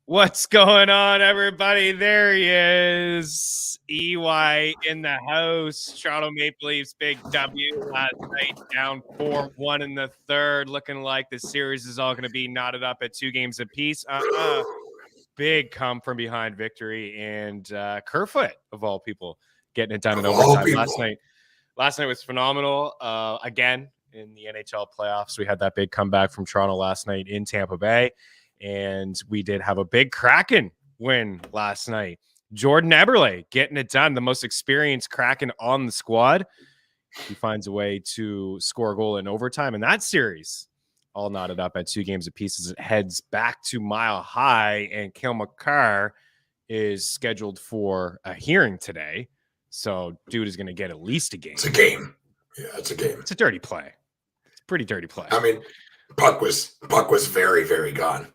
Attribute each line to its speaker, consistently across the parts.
Speaker 1: What's going on, everybody? There he is. EY in the house. Toronto Maple Leafs big W last night, down 4-1 in the third. Looking like the series is all going to be knotted up at 2 games apiece. Big come from behind victory, and Kerfoot, of all people, getting it done in overtime last night was phenomenal. Again, in the NHL playoffs, we had that big comeback from Toronto last night in Tampa Bay. And we did have a big Kraken win last night. Jordan Eberle getting it done, the most experienced Kraken on the squad. He finds a way to score a goal in overtime in that series. All knotted up at 2 games apiece as it heads back to Mile High. And Cale Makar is scheduled for a hearing today. So dude is going to get at least a game.
Speaker 2: It's a game. Yeah, it's a game.
Speaker 1: It's a dirty play. It's a pretty dirty play.
Speaker 2: I mean, puck was very, very gone.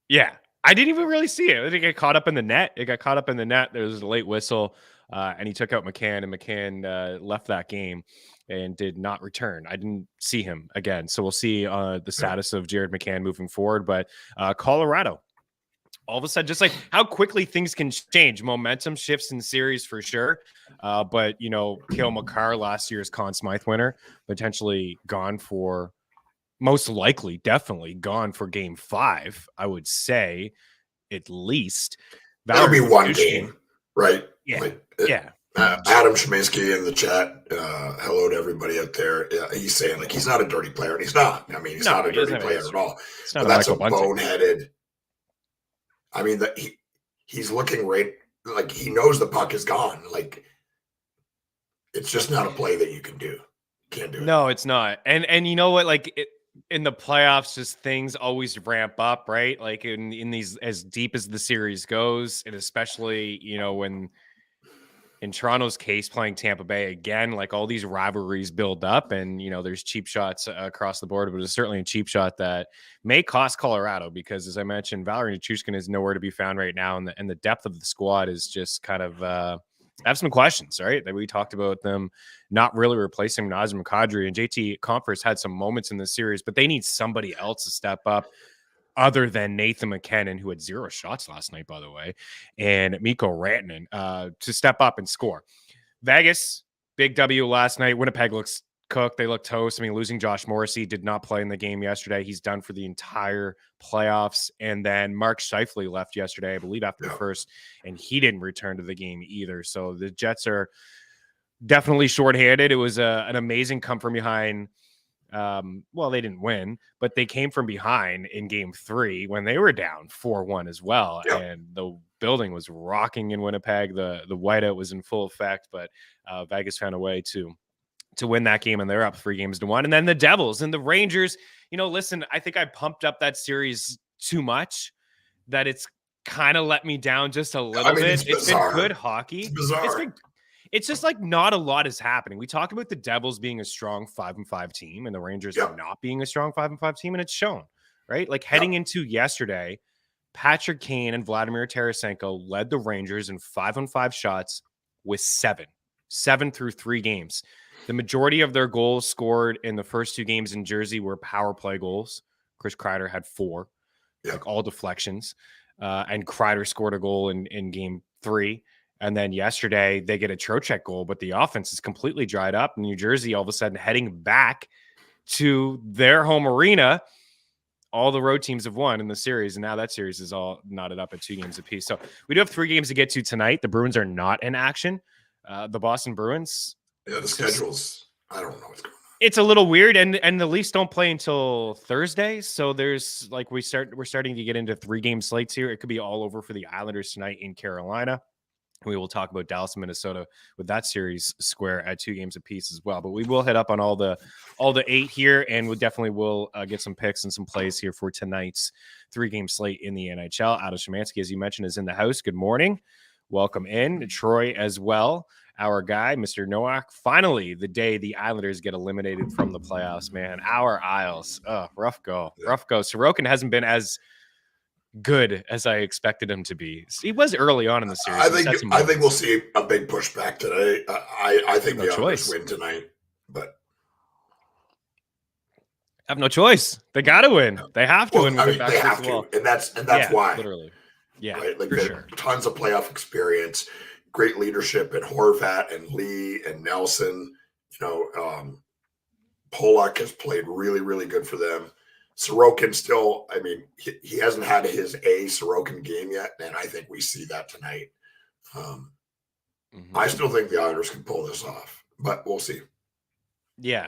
Speaker 1: Yeah, I didn't even really see it. It got caught up in the net. There was a late whistle, and he took out McCann, and McCann left that game and did not return. I didn't see him again. So we'll see the status of Jared McCann moving forward. But Colorado, all of a sudden, just like how quickly things can change. Momentum shifts in series for sure. But, you know, Cale Makar, last year's Conn Smythe winner, potentially gone for – most likely, definitely gone for game 5, I would say, at least.
Speaker 2: That'll be one game, right?
Speaker 1: Yeah.
Speaker 2: Adam Sheminsky in the chat. Hello to everybody out there. He's saying, like, he's not a dirty player. And he's not. I mean, he's not a dirty player at all. But that's a boneheaded. I mean, he's looking right. Like, he knows the puck is gone. Like, it's just not a play that you can do. Can't do it.
Speaker 1: No, it's not. And you know what? Like, in the playoffs, just things always ramp up, right? Like in these, as deep as the series goes, and especially, you know, when in Toronto's case playing Tampa Bay again, like all these rivalries build up, and you know there's cheap shots across the board, but it's certainly a cheap shot that may cost Colorado because, as I mentioned, Valeri Nichushkin is nowhere to be found right now, and the depth of the squad is just kind of. I have some questions, right? That we talked about them not really replacing Nazem Kadri, and JT Compher's had some moments in this series, but they need somebody else to step up other than Nathan McKinnon, who had 0 shots last night, by the way, and Mikko Rantanen to step up and score. Vegas, big W last night. Winnipeg looks cooked. They look toast. I mean, losing Josh Morrissey, did not play in the game yesterday. He's done for the entire playoffs. And then Mark Scheifele left yesterday, I believe, after the first, and he didn't return to the game either. So the Jets are definitely shorthanded. It was an amazing come from behind. Well, they didn't win, but they came from behind in game 3 when they were down 4-1 as well. Yep. And the building was rocking in Winnipeg. The whiteout was in full effect, but Vegas found a way to win that game, and they're up 3-1. And then the Devils and the Rangers, you know, listen, I think I pumped up that series too much, that it's kind of let me down just a little bit. It's been good hockey. It's just like not a lot is happening. We talk about the Devils being a strong 5-5 team and the Rangers not being a strong 5-5 team, and it's shown, right? Like heading into yesterday, Patrick Kane and Vladimir Tarasenko led the Rangers in 5-on-5 shots with 7 through 3 games. The majority of their goals scored in the first 2 games in Jersey were power play goals. Chris Kreider had 4, like all deflections. And Kreider scored a goal in game 3. And then yesterday they get a Trocheck goal, but the offense is completely dried up. New Jersey all of a sudden heading back to their home arena. All the road teams have won in the series, and now that series is all knotted up at 2 games apiece. So we do have 3 games to get to tonight. The Bruins are not in action. The Boston Bruins.
Speaker 2: Yeah, the schedules. I don't know what's going on.
Speaker 1: It's a little weird, and the Leafs don't play until Thursday. So there's like we're starting to get into 3-game slates here. It could be all over for the Islanders tonight in Carolina. We will talk about Dallas and Minnesota with that series square at 2 games apiece as well. But we will hit up on all the 8 here, and we definitely will get some picks and some plays here for tonight's 3-game slate in the NHL. Adam Shemansky, as you mentioned, is in the house. Good morning. Welcome in. Troy as well. Our guy, Mr. Nowak. Finally, the day the Islanders get eliminated from the playoffs, man. Our Isles. Oh, rough go. Sorokin hasn't been as good as I expected him to be. He was early on in the series.
Speaker 2: I think we'll see a big pushback today. I think the Islanders win tonight, but
Speaker 1: have no choice. They got to win. They have to win.
Speaker 2: They have to, and that's why.
Speaker 1: Literally. Yeah,
Speaker 2: right? Like
Speaker 1: for sure.
Speaker 2: Tons of playoff experience, great leadership in Horvat and Lee and Nelson. Polak has played really, really good for them. Sorokin still, I mean, he hasn't had his Sorokin game yet, and I think we see that tonight. I still think the Islanders can pull this off, but we'll see.
Speaker 1: Yeah,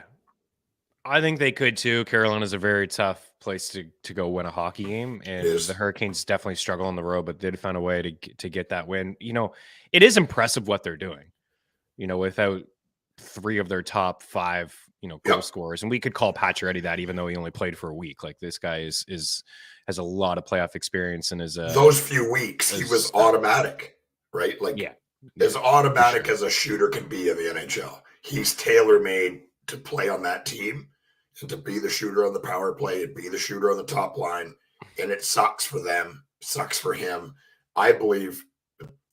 Speaker 1: I think they could too. Carolina's a very tough place to go win a hockey game, and the Hurricanes definitely struggle on the road, but did find a way to get that win. It is impressive what they're doing. Without 3 of their top 5, goal scorers, and we could call Pacioretty that, even though he only played for a week. Like, this guy has a lot of playoff experience and is
Speaker 2: those few weeks he was automatic, right? Like, as automatic as a shooter can be in the NHL. He's tailor made to play on that team and to be the shooter on the power play and be the shooter on the top line. And it sucks for them, sucks for him. I believe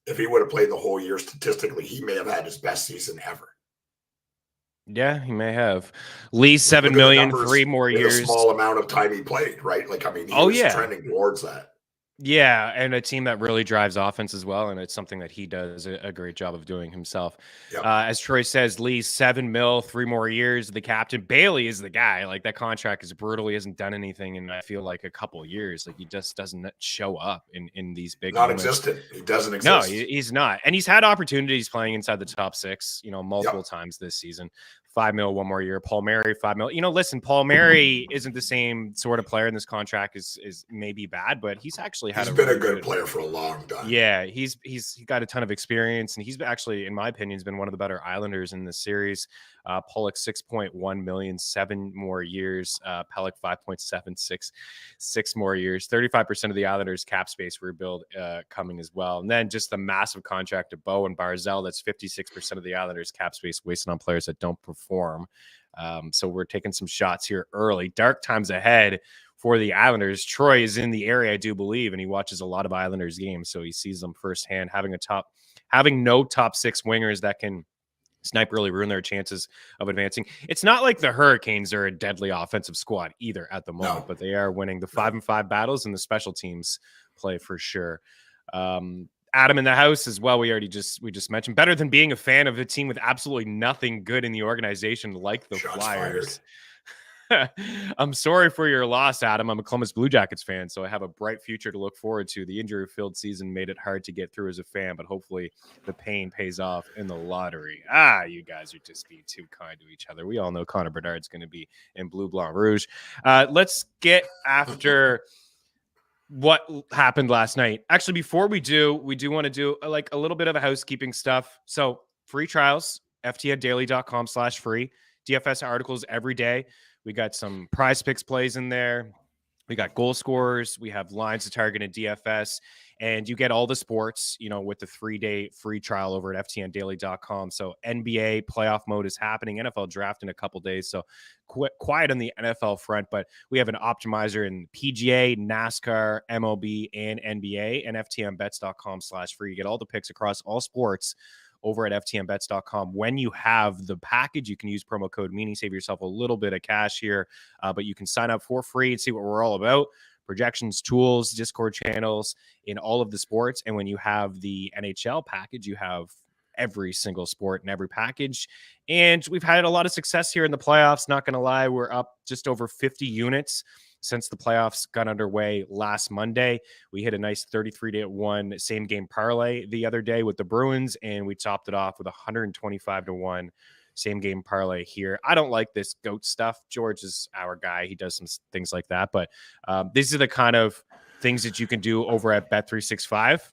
Speaker 2: if he would have played the whole year, statistically, he may have had his best season ever.
Speaker 1: Yeah, he may have. Lee, $7 million, 3 more years.
Speaker 2: A small amount of time he played, right? Like, I mean, he was trending towards that.
Speaker 1: Yeah, and a team that really drives offense as well, and it's something that he does a great job of doing himself. Yep. As Troy says, Lee, $7 million, 3 more years. The captain. Bailey is the guy. Like, that contract is brutal. He hasn't done anything in, I feel like, a couple years. Like, he just doesn't show up in these big moments.
Speaker 2: Non-existent. He doesn't exist.
Speaker 1: No, he's not. And he's had opportunities playing inside the top 6, multiple times this season. $5 million, 1 more year. Paul Mary, $5 million. Listen, Paul Mary isn't the same sort of player, and this contract is maybe bad, but he's actually
Speaker 2: he's been a good player for a long time.
Speaker 1: Yeah, he's got a ton of experience, and he's actually, in my opinion, has been one of the better Islanders in this series. Pollock, $6.1 million, 7 more years. Pellick, 5.76, 6 more years. 35% of the Islanders' cap space rebuild coming as well. And then just the massive contract of Bo and Barzell. That's 56% of the Islanders' cap space wasted on players that don't perform. So we're taking some shots here early. Dark times ahead for the Islanders. Troy is in the area, I do believe, and he watches a lot of Islanders games, so he sees them firsthand. Having no top 6 wingers that can snipe really ruin their chances of advancing. It's not like the Hurricanes are a deadly offensive squad either at the moment, but they are winning the 5-5 battles, and the special teams play for sure. Adam in the house as well. We just mentioned, better than being a fan of a team with absolutely nothing good in the organization like the Flyers. I'm sorry for your loss, Adam. I'm a Columbus Blue Jackets fan, so I have a bright future to look forward to. The injury-filled season made it hard to get through as a fan, but hopefully the pain pays off in the lottery. You guys are just being too kind to each other. We all know Connor Bedard's going to be in Blue, Blanc, Rouge. Let's get after what happened last night. Actually, before we do want to do a little bit of a housekeeping stuff. So free trials, ftndaily.com/free. DFS articles every day. We got some prize picks plays in there. We got goal scorers. We have lines to target in DFS. And you get all the sports, with the 3-day free trial over at ftndaily.com. So NBA playoff mode is happening. NFL draft in a couple days. So quiet on the NFL front. But we have an optimizer in PGA, NASCAR, MLB, and NBA. And ftnbets.com/free. You get all the picks across all sports over at ftnbets.com. When you have the package, you can use promo code Meaney, save yourself a little bit of cash here, but you can sign up for free and see what we're all about. Projections, tools, Discord channels in all of the sports. And when you have the NHL package, you have every single sport in every package. And we've had a lot of success here in the playoffs. Not going to lie, we're up just over 50 units since the playoffs got underway last Monday. We hit a nice 33-1 same game parlay the other day with the Bruins, and we topped it off with 125-1 same game parlay here. I don't like this GOAT stuff. George is our guy. He does some things like that, but these are the kind of things that you can do over at Bet365.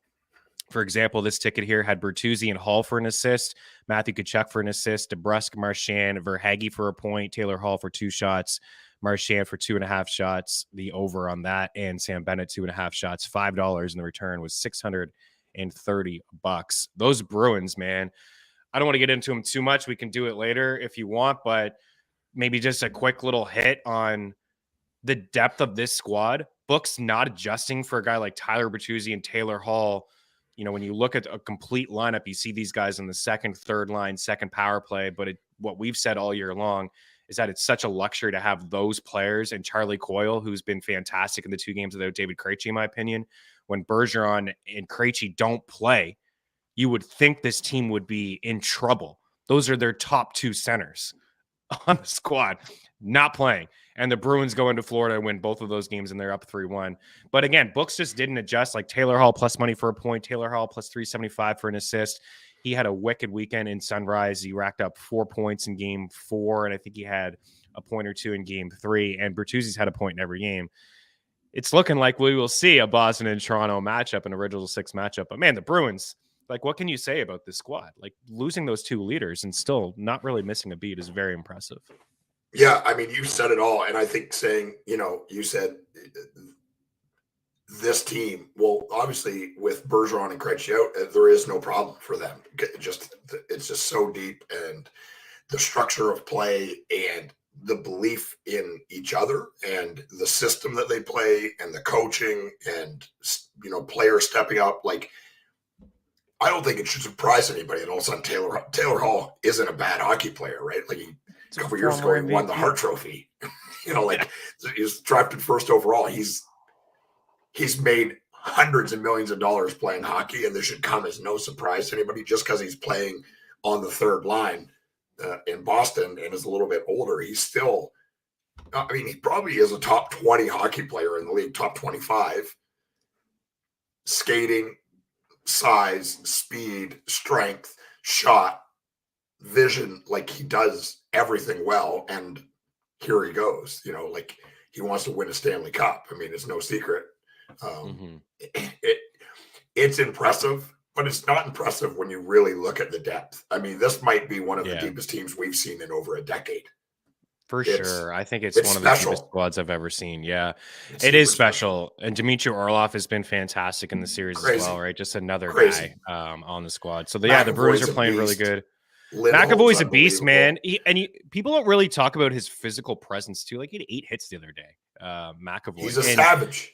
Speaker 1: For example, this ticket here had Bertuzzi and Hall for an assist, Matthew Tkachuk for an assist, DeBrusk, Marchand, Verhaeghe for a point, Taylor Hall for 2 shots, Marchand for 2.5 shots, the over on that, and Sam Bennett 2.5 shots, $5, and the return was $630. Those Bruins, man, I don't want to get into them too much. We can do it later if you want, but maybe just a quick little hit on the depth of this squad. Book's not adjusting for a guy like Tyler Bertuzzi and Taylor Hall. When you look at a complete lineup, you see these guys in the second, third line, second power play. But what we've said all year long is that it's such a luxury to have those players, and Charlie Coyle, who's been fantastic in the 2 games without David Krejci, in my opinion, when Bergeron and Krejci don't play, you would think this team would be in trouble. Those are their top 2 centers on the squad, not playing. And the Bruins go into Florida and win both of those games, and they're up 3-1. But again, books just didn't adjust. Like Taylor Hall plus money for a point, Taylor Hall plus 375 for an assist. He had a wicked weekend in Sunrise. He racked up 4 points in game 4, and I think he had a point or 2 in game 3. And Bertuzzi's had a point in every game. It's looking like we will see a Boston and Toronto matchup, an original 6 matchup. But man, the Bruins, like, what can you say about this squad? Like, losing those 2 leaders and still not really missing a beat is very impressive.
Speaker 2: Yeah, I mean, you said it all. And I think saying, you said this team, well, obviously with Bergeron and Krejci out, there is no problem for them. It's just so deep, and the structure of play and the belief in each other and the system that they play and the coaching and, players stepping up. Like, I don't think it should surprise anybody that all of a sudden Taylor Hall isn't a bad hockey player, right? Like, a couple years ago, he won the Hart Trophy. He was drafted first overall. He's made hundreds of millions of dollars playing hockey, and this should come as no surprise to anybody just because he's playing on the third line in Boston and is a little bit older. He's still, he probably is a top 20 hockey player in the league, top 25. Skating, size, speed, strength, shot, vision, like he does everything well. And here he goes, he wants to win a Stanley Cup. I mean, it's no secret. It's impressive, but it's not impressive when you really look at the depth. I mean, this might be one of the deepest teams we've seen in over a decade.
Speaker 1: For sure. I think it's one of the deepest squads I've ever seen. Yeah, it is special. And Dmitry Orlov has been fantastic in the series as well, right? Just another guy on the squad. So the Bruins are playing really good. McAvoy's a beast, man. People don't really talk about his physical presence too. Like, he had 8 hits the other day. McAvoy.
Speaker 2: He's a savage.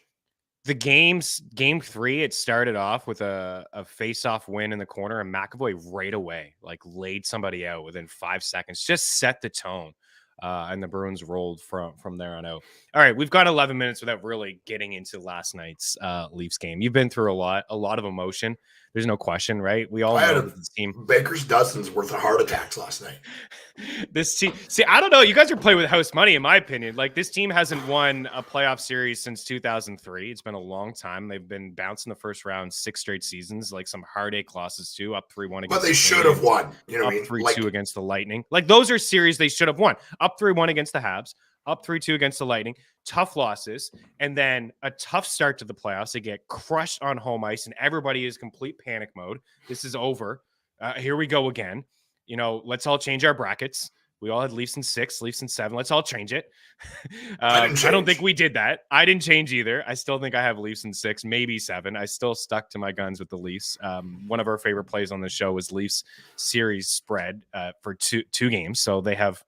Speaker 1: The game 3, it started off with a face-off win in the corner, and McAvoy right away, like, laid somebody out within 5 seconds, just set the tone. And the Bruins rolled from there on out. All right, we've got 11 minutes without really getting into last night's Leafs game. You've been through a lot of emotion. There's no question, right? We all know this team.
Speaker 2: Baker's dozens worth of heart attacks last night.
Speaker 1: This team, I don't know. You guys are playing with house money, in my opinion. Like, this team hasn't won a playoff series since 2003. It's been a long time. They've been bounced in the first round 6 straight seasons, like some heartache losses too. Up 3-1 against.
Speaker 2: But they should have won.
Speaker 1: Up 3-2 against the Lightning. Like, those are series they should have won. Up 3-1 against the Habs. Up 3-2 against the Lightning. Tough losses, and then a tough start to the playoffs. They get crushed on home ice, and everybody is complete panic mode. This is over. Here we go again. Let's all change our brackets. We all had Leafs in 6, Leafs in 7. Let's all change it. I don't think we did that. I didn't change either. I still think I have Leafs in 6, maybe 7. I still stuck to my guns with the Leafs. One of our favorite plays on the show was Leafs series spread for two games. So they have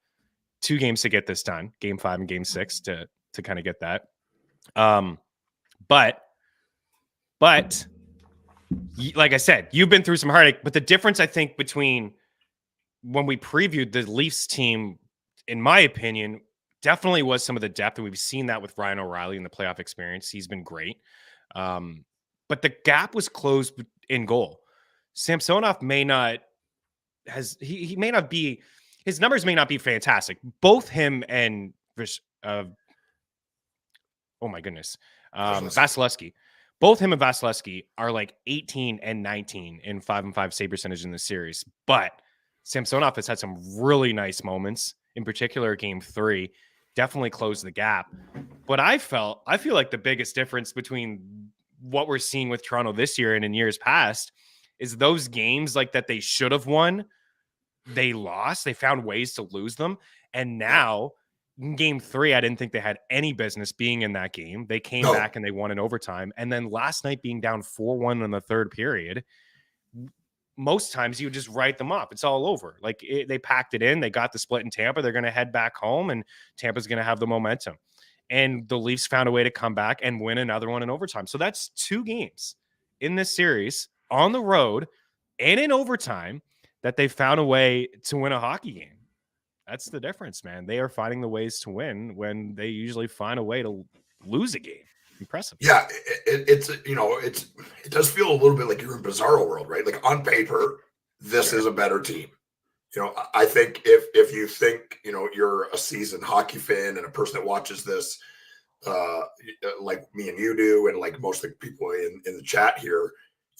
Speaker 1: 2 games to get this done, game 5 and game 6 to kind of get that. But like I said, you've been through some heartache, but the difference, I think, between when we previewed the Leafs team, in my opinion, definitely was some of the depth. And we've seen that with Ryan O'Reilly in the playoff experience. He's been great. But the gap was closed in goal. Samsonov may not be, his numbers may not be fantastic. Both him and Vasilevsky. Both him and Vasilevsky are like 18 and 19 in 5-5 save percentage in the series. But Samsonov has had some really nice moments, in particular game 3, definitely closed the gap. But I feel like the biggest difference between what we're seeing with Toronto this year and in years past is those games like that they should have won, they lost. They found ways to lose them. And now in game 3, I didn't think they had any business being in that game. They came back and they won in overtime. And then last night being down 4-1 in the third period, most times you just write them up. It's all over. Like they packed it in. They got the split in Tampa. They're going to head back home and Tampa's going to have the momentum. And the Leafs found a way to come back and win another one in overtime. So that's 2 games in this series on the road and in overtime that they found a way to win a hockey game. That's the difference, man. They are finding the ways to win when they usually find a way to lose a game. impressive.
Speaker 2: Yeah, it does feel a little bit like you're in Bizarro World, right? Like on paper, this is a better team. I think if you think, you're a seasoned hockey fan and a person that watches this, like me and you do, and like most of the people in the chat here,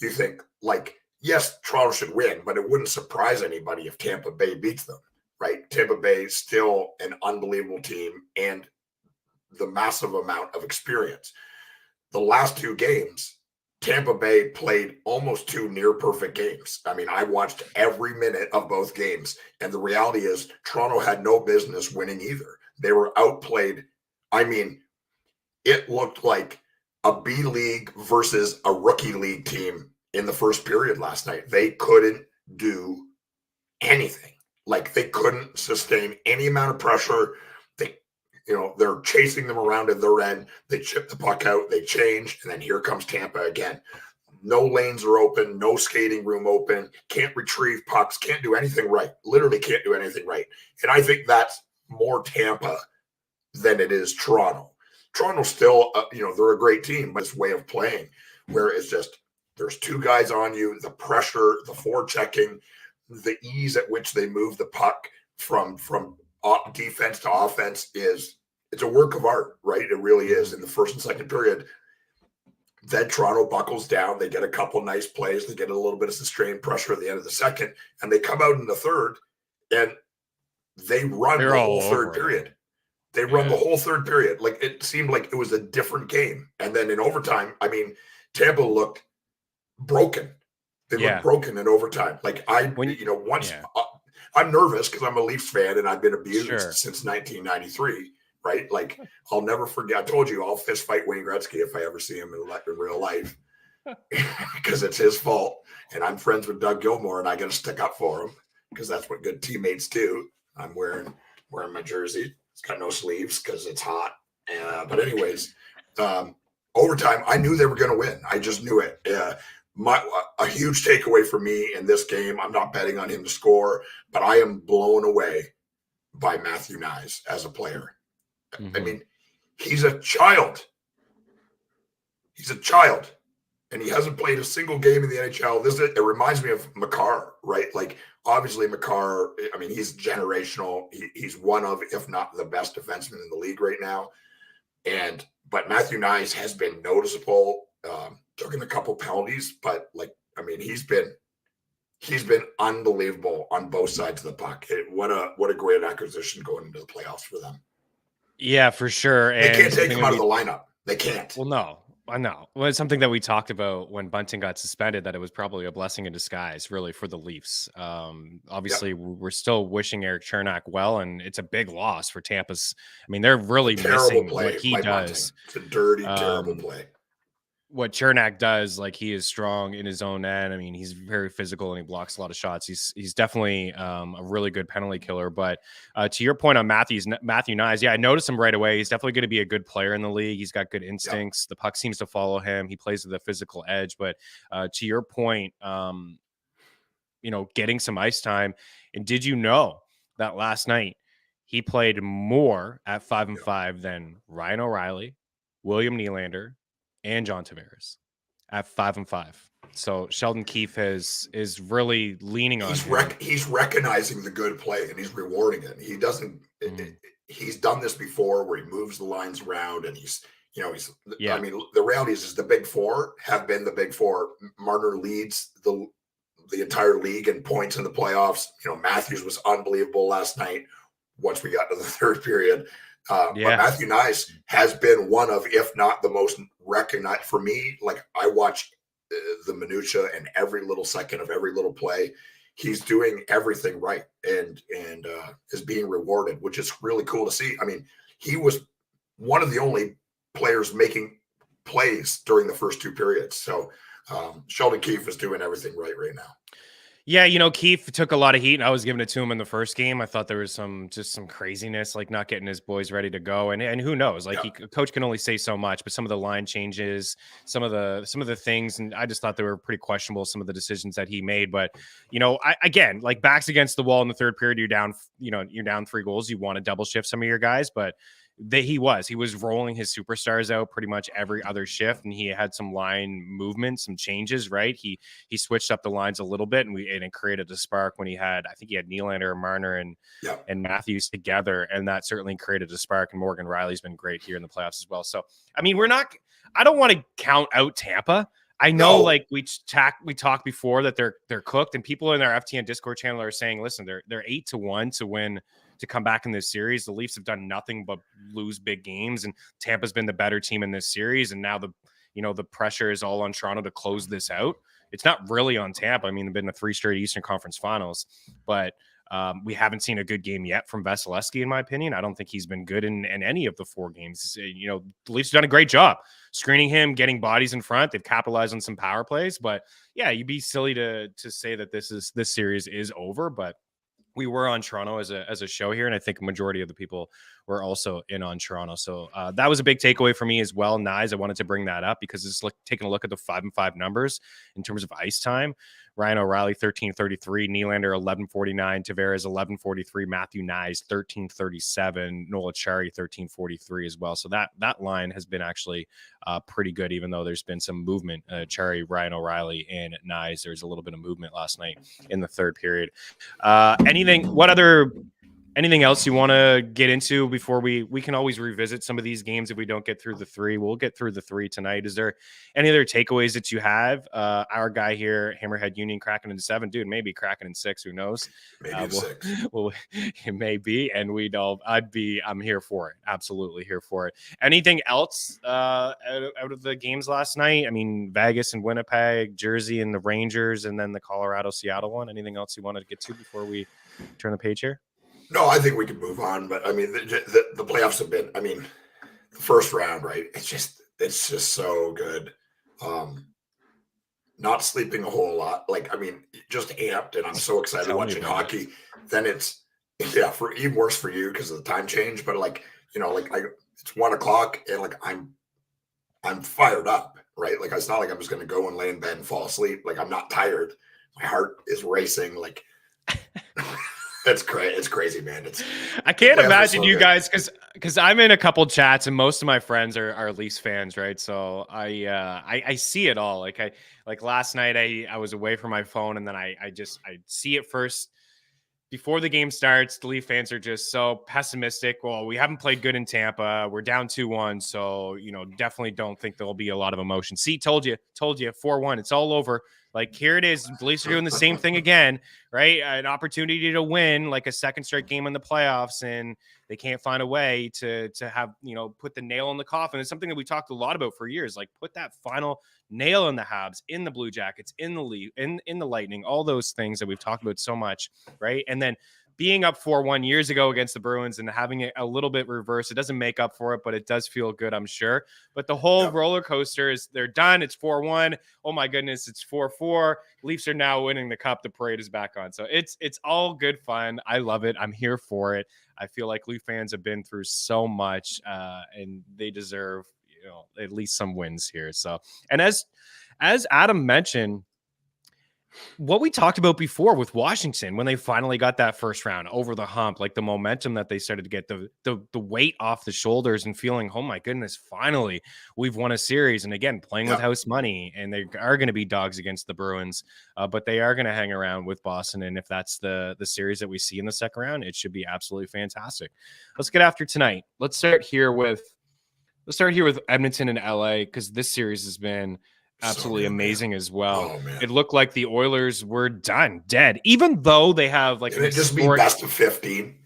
Speaker 2: you think like, yes, Toronto should win, but it wouldn't surprise anybody if Tampa Bay beats them, right? Tampa Bay is still an unbelievable team and the massive amount of experience. The last two games, Tampa Bay played almost two near perfect games. I mean, I watched every minute of both games, and the reality is Toronto had no business winning either. They were outplayed. I mean, it looked like a B League versus a rookie league team in the first period last night. They couldn't do anything. Like, they couldn't sustain any amount of pressure. They're chasing them around at their end. They chip the puck out, they change, and then here comes Tampa again. No lanes are open, no skating room open, can't retrieve pucks, can't do anything right. Literally can't do anything right. And I think that's more Tampa than it is Toronto. Toronto still, they're a great team, but it's way of playing where it's just there's two guys on you, the pressure, the forechecking, the ease at which they move the puck from defense to offense it's a work of art, right? It really is. In the first and second period, then Toronto buckles down. They get a couple nice plays. They get a little bit of sustained pressure at the end of the second, and they come out in the third, and they run the whole third period. They run the whole third period. Like, it seemed like it was a different game. And then in overtime, I mean, Tampa looked broken. They looked broken in overtime. Like, I'm nervous because I'm a Leafs fan and I've been abused since 1993, right? Like, I'll never forget. I told you I'll fist fight Wayne Gretzky if I ever see him in real life because it's his fault. And I'm friends with Doug Gilmour and I got to stick up for him because that's what good teammates do. I'm wearing my jersey. It's got no sleeves because it's hot. But anyways, overtime, I knew they were going to win. I just knew it. A huge takeaway for me in this game, I'm not betting on him to score, but I am blown away by Matthew Knies as a player. Mm-hmm. I mean, he's a child. And he hasn't played a single game in the NHL. It reminds me of Makar, right? Like, obviously Makar, I mean, he's generational. He's one of, if not the best defenseman in the league right now. But Matthew Knies has been noticeable. Took in a couple penalties, but he's been unbelievable on both sides of the puck. What a great acquisition going into the playoffs for them.
Speaker 1: Yeah, for sure.
Speaker 2: They can't take him out of the lineup. They can't.
Speaker 1: Well, no, I know. Well, it's something that we talked about when Bunting got suspended, that it was probably a blessing in disguise, really, for the Leafs. Obviously, we're still wishing Eric Chernak well, and it's a big loss for Tampa's. I mean, they're really missing what he does.
Speaker 2: It's a dirty, terrible play.
Speaker 1: What Chernak does, like, he is strong in his own end. I mean, he's very physical and he blocks a lot of shots. He's definitely a really good penalty killer. But to your point on Matthew Knies, I noticed him right away. He's definitely going to be a good player in the league. He's got good instincts. The puck seems to follow him. He plays with a physical edge. But to your point, getting some ice time. And did you know that last night he played more at 5-5 than Ryan O'Reilly, William Nylander, and John Tavares at 5-5. So Sheldon Keefe is really leaning on him.
Speaker 2: He's recognizing the good play and he's rewarding it. He doesn't. He's done this before where he moves the lines around and he's. I mean, the reality is the big four have been the big four. Marner leads the entire league in points in the playoffs. Matthews was unbelievable last night. Once we got to the third period. But Matthew Knies has been one of, if not the most recognized for me. Like, I watch the minutia and every little second of every little play. He's doing everything right and is being rewarded, which is really cool to see. I mean, he was one of the only players making plays during the first two periods. So Sheldon Keefe is doing everything right now.
Speaker 1: Yeah, Keefe took a lot of heat, and I was giving it to him in the first game. I thought there was some craziness, like not getting his boys ready to go, and who knows? Like, coach can only say so much, but some of the line changes, some of the things, and I just thought they were pretty questionable. Some of the decisions that he made, but again, like, backs against the wall in the third period, you're down 3 goals. You want to double shift some of your guys, but he was rolling his superstars out pretty much every other shift, and he had some line movement, some changes, right? He switched up the lines a little bit, and it created a spark when I think he had Nylander, Marner, and Matthews together, and that certainly created a spark. And Morgan Riley's been great here in the playoffs as well. So I mean, I don't want to count out Tampa. I know, like we talked before that they're cooked, and people in our FTN Discord channel are saying, listen, they're 8-1 to win, to come back in this series. The Leafs have done nothing but lose big games, and Tampa's been the better team in this series. And now the pressure is all on Toronto to close this out. It's not really on Tampa. I mean, they've been to 3 straight Eastern Conference Finals, but we haven't seen a good game yet from Vasilevsky, in my opinion. I don't think he's been good in any of the 4 games. The Leafs have done a great job screening him, getting bodies in front. They've capitalized on some power plays, but yeah, you'd be silly to say that this series is over. But we were on Toronto as a show here, and I think a majority of the people were also in on Toronto. So that was a big takeaway for me as well. Nice. I wanted to bring that up because it's taking a look at the 5-5 numbers in terms of ice time. Ryan O'Reilly, 13:33, Nylander, 11:49, Tavares, 11:43, Matthew Knies, 13:37, Noel Acciari, 13:43 as well. So that line has been actually pretty good, even though there's been some movement. Acciari, Ryan O'Reilly, and Knies. There's a little bit of movement last night in the third period. Anything else you want to get into before we can always revisit some of these games if we don't get through the 3? We'll get through the 3 tonight. Is there any other takeaways that you have? Our guy here, Hammerhead Union, cracking in 7, dude, maybe cracking in 6. Who knows?
Speaker 2: Maybe 6.
Speaker 1: Well, it may be, and I'm here for it. Absolutely here for it. Anything else out of the games last night? I mean, Vegas and Winnipeg, Jersey and the Rangers, and then the Colorado-Seattle one. Anything else you wanted to get to before we turn the page here?
Speaker 2: No, I think we can move on. But I mean, the playoffs have been. I mean, the first round, right? It's just so good. Not sleeping a whole lot. Like, I mean, just amped, and I'm so excited watching hockey. Then it's for even worse for you because of the time change. But it's 1:00, and like I'm fired up, right? Like it's not like I'm just going to go and lay in bed and fall asleep. Like I'm not tired. My heart is racing. Like. It's crazy, man.
Speaker 1: I can't imagine you guys because I'm in a couple chats and most of my friends are Leafs fans, right? So I see it all. Like last night I was away from my phone, and then I see it first before the game starts. The Leaf fans are just so pessimistic. Well, we haven't played good in Tampa. We're down 2-1, so definitely don't think there'll be a lot of emotion. See, told you, 4-1. It's all over. Like, here it is. The Leafs are doing the same thing again, right? An opportunity to win, like a second straight game in the playoffs, and they can't find a way to have, put the nail in the coffin. It's something that we talked a lot about for years. Like, put that final nail in the Habs, in the Blue Jackets, in the Leaf, in the Lightning, all those things that we've talked about so much, right? And then being up 4-1 years ago against the Bruins and having it a little bit reversed, it doesn't make up for it, but it does feel good, I'm sure. But the whole roller coaster is they're done. It's 4-1. Oh my goodness, it's 4-4. Leafs are now winning the cup. The parade is back on. So it's all good fun. I love it. I'm here for it. I feel like Leaf fans have been through so much, and they deserve, at least some wins here. So, and as Adam mentioned, what we talked about before with Washington, when they finally got that first round over the hump, like the momentum that they started to get, the weight off the shoulders and feeling, oh my goodness, finally we've won a series. And again, playing with house money, and they are going to be dogs against the Bruins, but they are going to hang around with Boston. And if that's the series that we see in the second round, it should be absolutely fantastic. Let's get after tonight. Let's start here with Edmonton and LA, because this series has been absolutely amazing as well. Oh, it looked like the Oilers were dead, even though they have like
Speaker 2: it just be best of 15.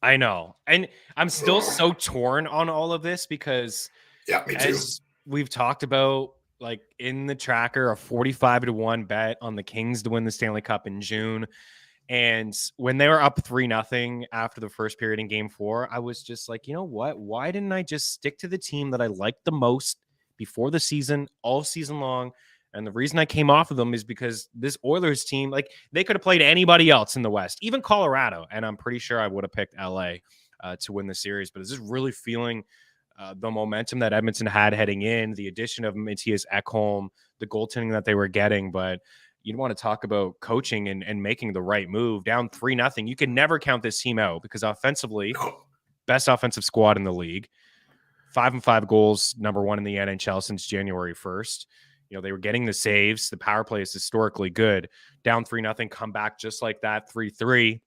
Speaker 1: I know, and I'm still so torn on all of this because
Speaker 2: me too.
Speaker 1: As we've talked about, like in the tracker, a 45-1 bet on the Kings to win the Stanley Cup in June. And when they were up 3-0 after the first period in Game 4, I was just like, you know what? Why didn't I just stick to the team that I liked the most before the season, all season long? And the reason I came off of them is because this Oilers team, like, they could have played anybody else in the West, even Colorado, and I'm pretty sure I would have picked LA to win the series. But it's just really feeling the momentum that Edmonton had heading in, the addition of Matthias Ekholm, the goaltending that they were getting. But you want to talk about coaching and making the right move. Down 3-0, you can never count this team out, because offensively, best offensive squad in the league. 5-5 goals, number one in the NHL since January 1st. They were getting the saves. The power play is historically good. Down 3-0, come back just like that, 3-3.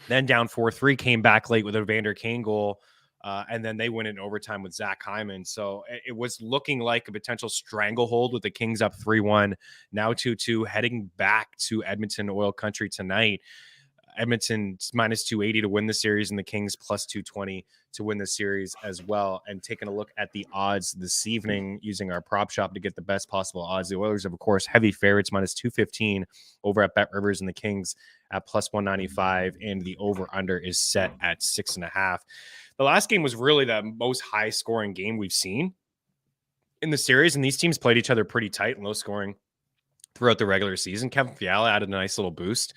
Speaker 1: Then down 4-3, came back late with a Vander Kane goal. And then they win in overtime with Zach Hyman. So it was looking like a potential stranglehold with the Kings up 3-1, now 2-2, heading back to Edmonton Oil Country tonight. Edmonton's minus 280 to win the series, and the Kings plus 220 to win the series as well. And taking a look at the odds this evening using our prop shop to get the best possible odds. The Oilers, of course, heavy favorites, minus 215 over at Bet Rivers, and the Kings at plus 195, and the over-under is set at 6.5. The last game was really the most high-scoring game we've seen in the series, and these teams played each other pretty tight and low-scoring throughout the regular season. Kevin Fiala added a nice little boost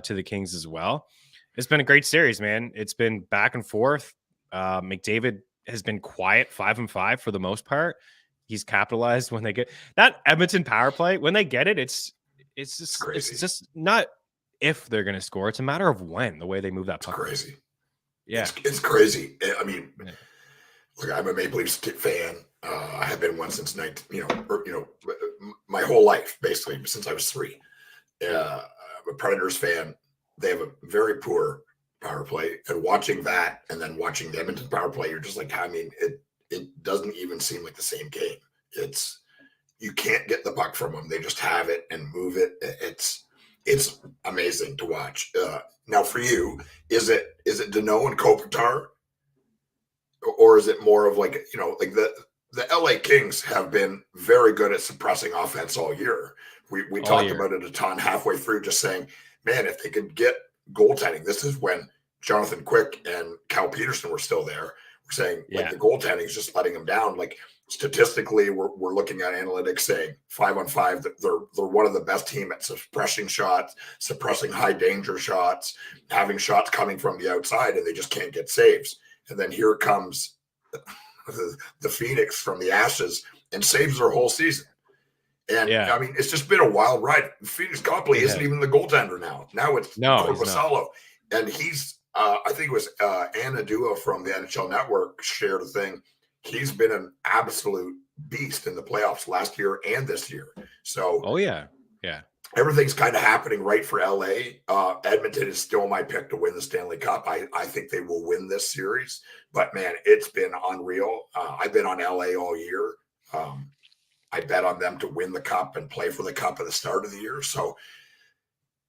Speaker 1: to the Kings as well. It's been a great series, man. It's been back and forth. McDavid has been quiet, 5-5 for the most part. He's capitalized when they get that Edmonton power play. When they get it, it's just not if they're going to score. It's a matter of when, the way they move that puck.
Speaker 2: It's crazy.
Speaker 1: Yeah.
Speaker 2: It's crazy. I mean, look, I'm a Maple Leafs fan. I have been one since my whole life, basically, since I was 3. I'm a Predators fan. They have a very poor power play, and watching that and then watching the Edmonton power play, you're just like, I mean, it doesn't even seem like the same game. You can't get the puck from them. They just have it and move it. It's amazing to watch. Now for you, is it Danault and Kopitar, or is it more of like the LA Kings have been very good at suppressing offense all year. We talked about it a ton halfway through, just saying, man, if they could get goaltending, this is when Jonathan Quick and Cal Peterson were still there. We're saying like the goaltending is just letting them down. Like statistically, we're looking at analytics saying 5-on-5 that they're one of the best team at suppressing shots, suppressing high danger shots, having shots coming from the outside, and they just can't get saves. And then here comes the Phoenix from the ashes and saves their whole season. And I mean, it's just been a wild ride. Phoenix Copley isn't even the goaltender now. Now it's Korpisalo. And he's, I think it was Anna Dua from the NHL Network shared a thing. He's been an absolute beast in the playoffs last year and this year. So, everything's kind of happening right for LA. Edmonton is still my pick to win the Stanley Cup. I think they will win this series. But man, it's been unreal. I've been on LA all year. I bet on them to win the cup and play for the cup at the start of the year. So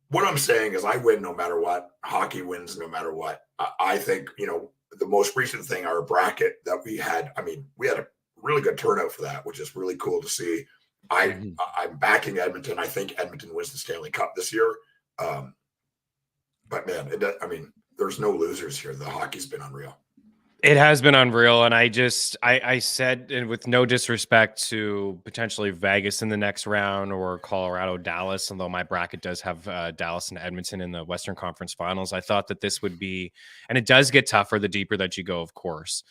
Speaker 2: what I'm saying is I win no matter what. Hockey wins no matter what. I think, the most recent thing, our bracket that we had, I mean, we had a really good turnout for that, which is really cool to see. I'm backing Edmonton. I think Edmonton wins the Stanley Cup this year. But man, there's no losers here. The hockey's been unreal.
Speaker 1: It has been unreal. And I said, and with no disrespect to potentially Vegas in the next round or Colorado, Dallas, although my bracket does have Dallas and Edmonton in the Western Conference Finals, I thought that this would be, and it does get tougher the deeper that you go, of course.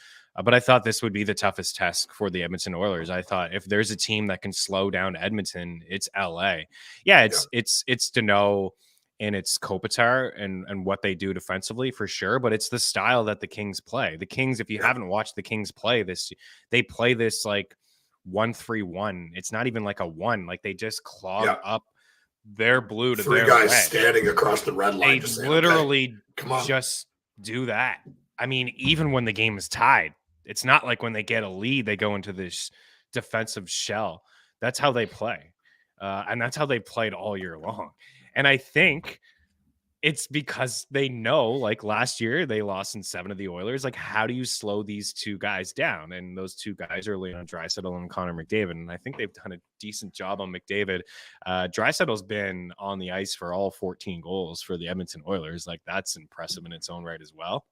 Speaker 1: But I thought this would be the toughest test for the Edmonton Oilers. I thought if there's a team that can slow down Edmonton, it's LA. It's Danault and it's Kopitar and what they do defensively for sure. But it's the style that the Kings play. The Kings, if you haven't watched the Kings play this, they play this like 1-3-1. It's not even like a 1. Like they just clog up their blue to their
Speaker 2: guys
Speaker 1: red.
Speaker 2: Standing across the red line.
Speaker 1: They literally just do that. I mean, even when the game is tied, it's not like when they get a lead, they go into this defensive shell. That's how they play. And that's how they played all year long. And I think it's because they know, like last year, they lost in 7 of the Oilers. Like, how do you slow these two guys down? And those two guys are Leon Draisaitl and Connor McDavid. And I think they've done a decent job on McDavid. Draisaitl's been on the ice for all 14 goals for the Edmonton Oilers. Like, that's impressive in its own right as well.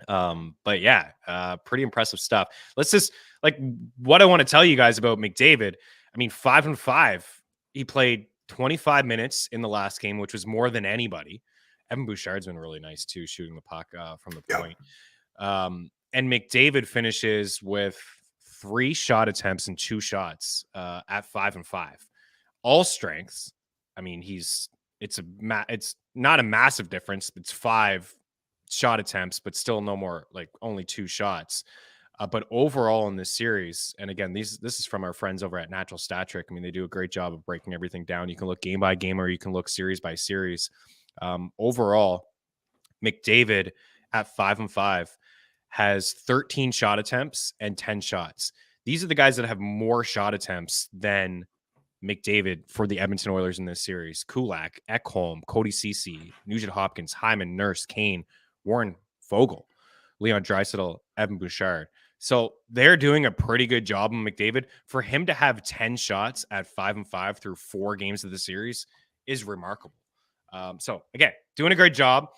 Speaker 1: Pretty impressive stuff. Let's just, like, what I want to tell you guys about McDavid. I mean, 5-5. He played 25 minutes in the last game, which was more than anybody. Evan Bouchard's been really nice too, shooting the puck from the point. And McDavid finishes with 3 shot attempts and 2 shots at 5-5. All strengths. I mean, it's not a massive difference. It's 5 shot attempts, but still no more, like only 2 shots. But overall in this series, and again, this is from our friends over at Natural Stat Trick. I mean, they do a great job of breaking everything down. You can look game by game, or you can look series by series. Overall, McDavid at 5-5 has 13 shot attempts and 10 shots. These are the guys that have more shot attempts than McDavid for the Edmonton Oilers in this series. Kulak, Ekholm, Cody Ceci, Nugent Hopkins, Hyman, Nurse, Kane, Warren Foegele, Leon Draisaitl, Evan Bouchard. So they're doing a pretty good job on McDavid. For him to have 10 shots at 5-5 through 4 games of the series is remarkable. So again, doing a great job.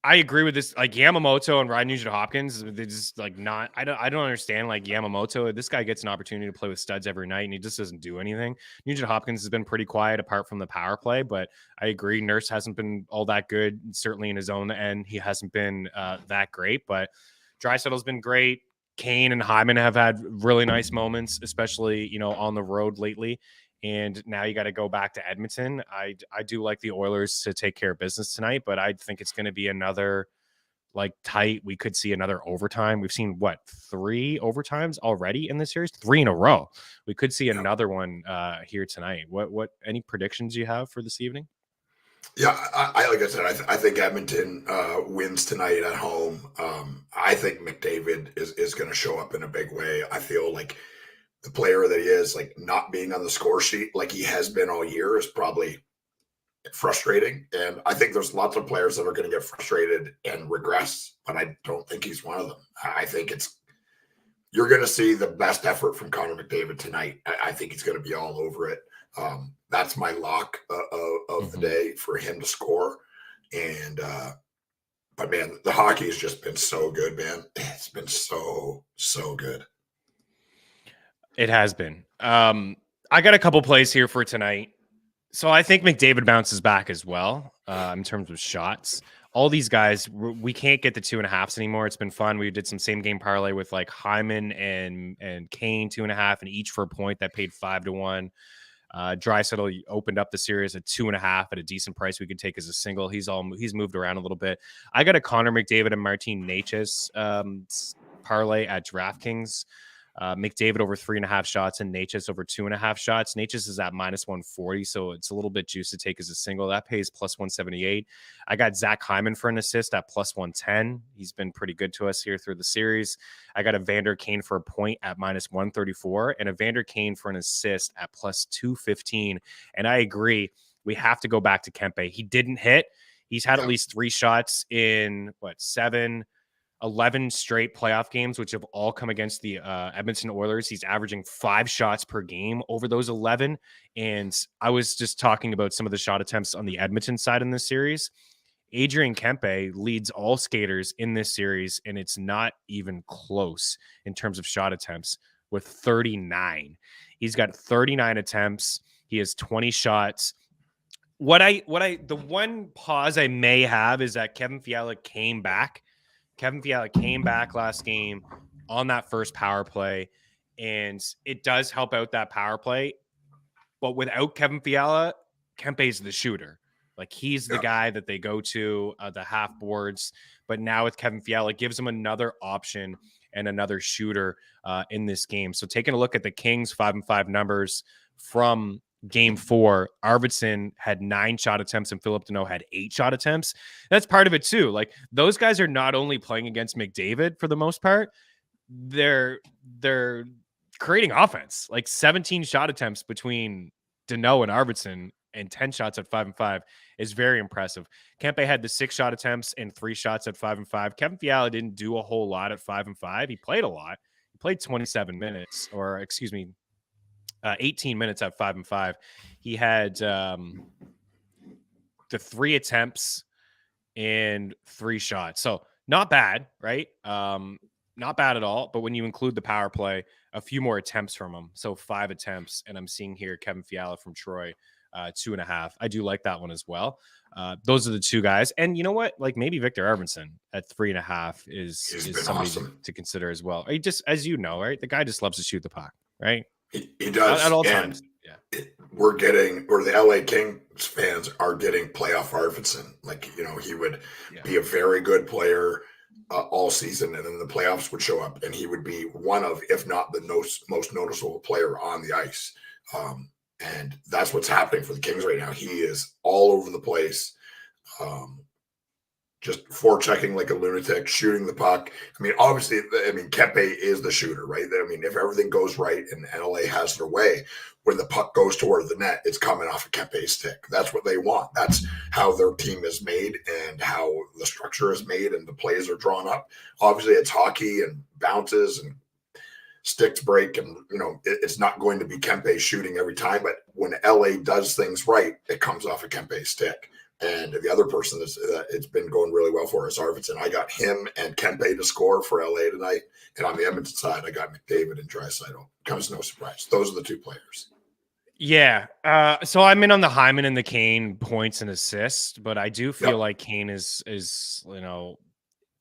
Speaker 1: I agree with this. Like Yamamoto and Ryan Nugent Hopkins, they just like not. I don't understand. Like Yamamoto, this guy gets an opportunity to play with studs every night, and he just doesn't do anything. Nugent Hopkins has been pretty quiet apart from the power play, but I agree. Nurse hasn't been all that good. Certainly in his own end, he hasn't been that great. But Draisaitl's been great. Kane and Hyman have had really nice moments, especially on the road lately. And now you got to go back to Edmonton. I do like the Oilers to take care of business tonight, but I think it's going to be another tight. We could see another overtime. We've seen 3 overtimes already in this series, 3 in a row. We could see another one here tonight. What any predictions you have for this evening?
Speaker 2: Yeah, I like I said, I think Edmonton wins tonight at home. I think McDavid is going to show up in a big way. I feel like the player that he is, not being on the score sheet like he has been all year, is probably frustrating. And I think there's lots of players that are going to get frustrated and regress, but I don't think he's one of them. I think you're going to see the best effort from Connor McDavid tonight. I think he's going to be all over it. That's my lock of the day for him to score. And, but man, the hockey has just been so good, man. It's been so good.
Speaker 1: It has been. I got a couple plays here for tonight. So I think McDavid bounces back as well in terms of shots. All these guys, we can't get the 2.5s anymore. It's been fun. We did some same game parlay with Hyman and Kane 2.5, and each for a point that paid 5-1. Draisaitl opened up the series at 2.5 at a decent price. We could take as a single. He's moved around a little bit. I got a Connor McDavid and Martin Necas parlay at DraftKings. McDavid over 3.5 shots and Necas over 2.5 shots. Necas is at -140, so it's a little bit juice to take as a single. That pays +178. I got Zach Hyman for an assist at +110. He's been pretty good to us here through the series. I got Evander Kane for a point at -134 and Evander Kane for an assist at +215. And I agree, we have to go back to Kempe. He didn't hit. He's had at least 3 shots in 11 straight playoff games, which have all come against the Edmonton Oilers. He's averaging 5 shots per game over those 11. And I was just talking about some of the shot attempts on the Edmonton side in this series. Adrian Kempe leads all skaters in this series, and it's not even close in terms of shot attempts with 39. He's got 39 attempts. He has 20 shots. The one pause I may have is that Kevin Fiala came back. Kevin Fiala came back last game on that first power play, and it does help out that power play. But without Kevin Fiala, Kempe's the shooter. He's the guy that they go to, the half boards. But now with Kevin Fiala, it gives them another option and another shooter in this game. So taking a look at the Kings 5-5 numbers from Game 4, Arvidsson had 9 shot attempts and Philip Deneau had 8 shot attempts. That's part of it too. Those guys are not only playing against McDavid for the most part, they're creating offense. 17 shot attempts between Deneau and Arvidsson and 10 shots at 5-5 is very impressive. Kempe had the 6 shot attempts and 3 shots at 5-5. Kevin Fiala didn't do a whole lot at 5-5. He played a lot. He played 27 minutes, or 18 minutes at 5-5. He had the 3 attempts and 3 shots. So not bad, right? Not bad at all. But when you include the power play, a few more attempts from him. So 5 attempts. And I'm seeing here Kevin Fiala from Troy, 2.5. I do like that one as well. Those are the 2 guys. And you know what? Maybe Victor Arvidsson at 3.5 is somebody
Speaker 2: awesome
Speaker 1: to consider as well. He just, as you know, right? The guy just loves to shoot the puck, right?
Speaker 2: He does
Speaker 1: at all times. Yeah.
Speaker 2: we're getting, or the LA Kings fans are getting playoff Arvidsson. Like, he would be a very good player all season, and then the playoffs would show up, and he would be one of, if not the most noticeable player on the ice. And that's what's happening for the Kings right now. He is all over the place, just forechecking like a lunatic, shooting the puck. I mean, obviously, Kempe is the shooter, right? I mean, if everything goes right and LA has their way, when the puck goes toward the net, it's coming off of Kempe's stick. That's what they want. That's how their team is made and how the structure is made and the plays are drawn up. Obviously, it's hockey and bounces and sticks break, and it's not going to be Kempe shooting every time. But when LA does things right, it comes off of Kempe's stick. And the other person that it's been going really well for is Arvidsson. I got him and Kempe to score for LA tonight. And on the Edmonton side, I got McDavid and Draisaitl. Comes no surprise. Those are the two players.
Speaker 1: Yeah. So I'm in on the Hyman and the Kane points and assists, but I do feel like Kane is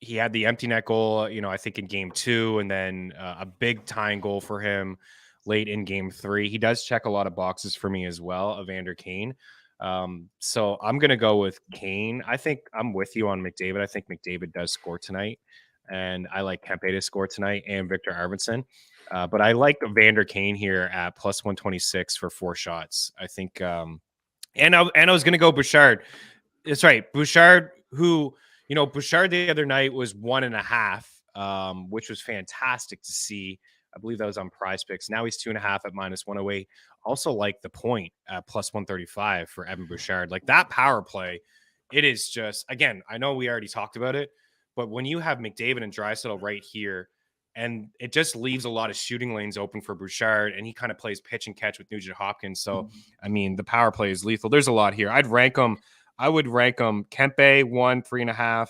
Speaker 1: he had the empty net goal, I think in game 2, and then a big tying goal for him late in game 3. He does check a lot of boxes for me as well, Evander Kane. So I'm going to go with Kane. I think I'm with you on McDavid. I think McDavid does score tonight, and I like Kempe to score tonight and Victor Arvidsson. But I like Evander Kane here at plus 126 for 4 shots. I think, and I was going to go Bouchard. That's right. Bouchard, who, Bouchard the other night was 1.5, which was fantastic to see. I believe that was on Prize Picks. Now he's 2.5 at minus 108. Also like the point at plus 135 for Evan Bouchard. Like that power play, it is just, again, I know we already talked about it, but when you have McDavid and Draisaitl right here, and it just leaves a lot of shooting lanes open for Bouchard, and he kind of plays pitch and catch with Nugent Hopkins. So, I mean, the power play is lethal. There's a lot here. I would rank them Kempe 1, 3.5,